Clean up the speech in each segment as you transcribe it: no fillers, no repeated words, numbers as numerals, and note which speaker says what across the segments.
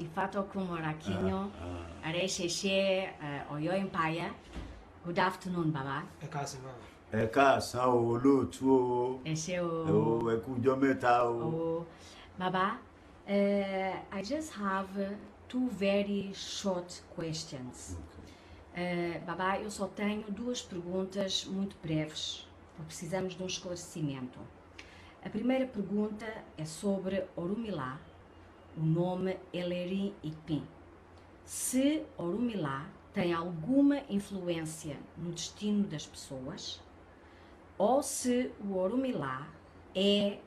Speaker 1: Ifatokun, Morankino, Aare, Oyo Empire. Good afternoon, Baba.
Speaker 2: Ẹ káàsán o, olóòtú o.
Speaker 1: Ẹ ṣé o.
Speaker 2: Ẹ kú ọjọ́ mẹ́ta o.
Speaker 1: Oh, Baba, I just have two very short questions. Baba, eu só tenho duas perguntas muito breves. Precisamos de um esclarecimento. A primeira pergunta é sobre Orumilá, o nome Eléèri Ìpin. Se Orumilá tem alguma influência no destino das pessoas, ou se o Orumilá é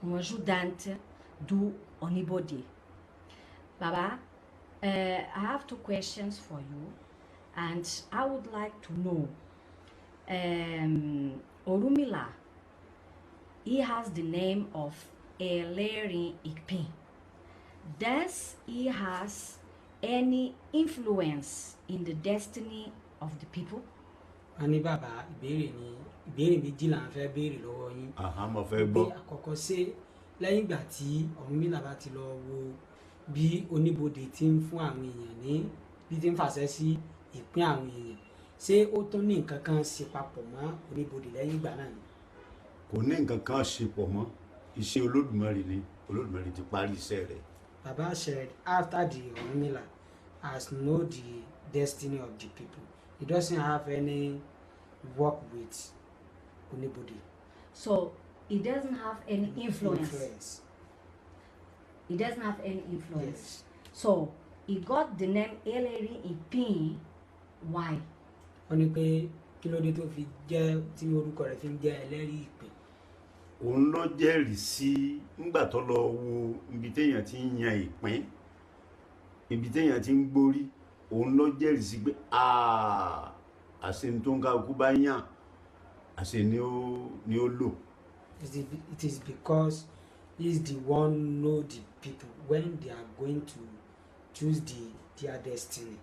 Speaker 1: um ajudante do Onibodi. Baba, I have two questions for you, and I would like to know, Orumilá, he has the name of Eléèri Ìpin. Does he has any influence in the destiny of the people?
Speaker 3: Ani bàbá, ìbéèrè méjì là ń fẹ́ béèrè lọ́wọ́ yín.
Speaker 2: Mo fẹ́ gbọ́.
Speaker 3: Pé àkọ́kọ́ ṣé lẹ́yìn ìgbà tí Ọ̀rúnmìlà bá ti lọ wo bí oníbodè ti ń fún àwọn èèyàn ní bí ti ń fàṣẹ sí ìpín àwọn èèyàn, ṣé ó tún ní nǹkan kan ṣe papọ̀ mọ́ oníbodè lẹ́yìn ìgbà náà ni?
Speaker 2: Kò ní nǹkan kan ṣe pọ̀ mọ́, iṣẹ́ Olódùmarè ni, Olódùmarè ti parí iṣẹ́ rẹ̀.
Speaker 3: Baba said after the Ọ̀rúnmìlà has know the destiny of the people, he doesn't have any work with anybody.
Speaker 1: So he doesn't have any influence. He doesn't have any influence.
Speaker 3: Yes.
Speaker 1: So he got the name Eléèri Ìpin. Why?
Speaker 3: Wọ́n ní pé kí ló dé tó fi jẹ́ tí orúkọ rẹ̀ fi ń jẹ́ Eléèri Ìpin.
Speaker 2: Òun ló jẹ́rìí sí nígbà tó lọ wo ibi téèyàn ti ń yan ìpín, ibi téèyàn ti ń gbórí, òun ló jẹ́rìí sí pé àṣẹ ní tó ń ká okú bá yàn, àṣẹ ni ó lò.
Speaker 3: It is because he is the one know the people when they are going to choose their destiny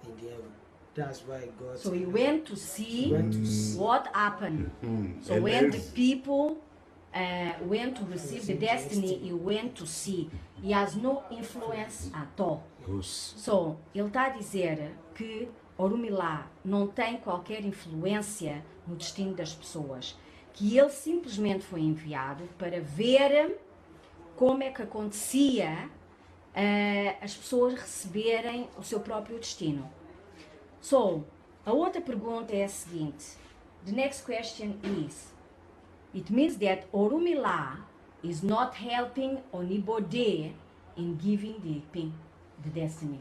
Speaker 3: in the heaven. That's why God.
Speaker 1: So he went to see what happened. So when the people went to receive the destiny, he went to see. He has no influence at all. So ele está a dizer que Orumilá não tem qualquer influência no destino das pessoas, que ele simplesmente foi enviado para ver como é que acontecia as pessoas receberem o seu próprio destino. So, a outra pergunta é a seguinte. The next question is, it means that Orumilá is not helping anybody in giving the Ìpin, the destiny.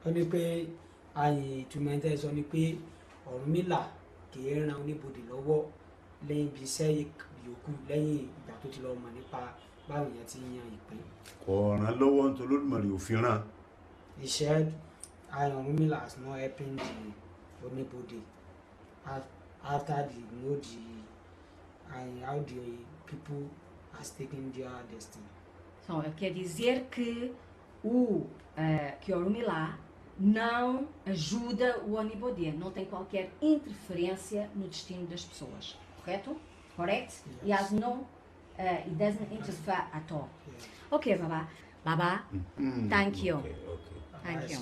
Speaker 3: Wọ́n ní pé àyè ìtumọ̀ ẹ̀ńtẹ́ sọ ni pé Ọ̀rúnmìlà kì í ran oníbodè lọ́wọ́ lẹ́yìn ibi iṣẹ́ yòókù lẹ́yìn ìgbà tó ti lọ mọ̀ nípa báwo yẹn ti yan ìpín.
Speaker 2: Kò ràn lọ́wọ́ nítorí Olódùmarè ò fi rán.
Speaker 3: He said Ọ̀rúnmìlà has not helping the oníbodè after they know how the people has taken their destiny.
Speaker 1: So, ele quer dizer que Orumilá não ajuda o Onibodê, não tem qualquer interferência no destino das pessoas, correto? Correct?
Speaker 3: Yes.
Speaker 1: He has no, he doesn't interfere at all.
Speaker 3: Yes.
Speaker 1: Okay, Baba. Baba, thank you.
Speaker 2: Okay.
Speaker 1: Thank you.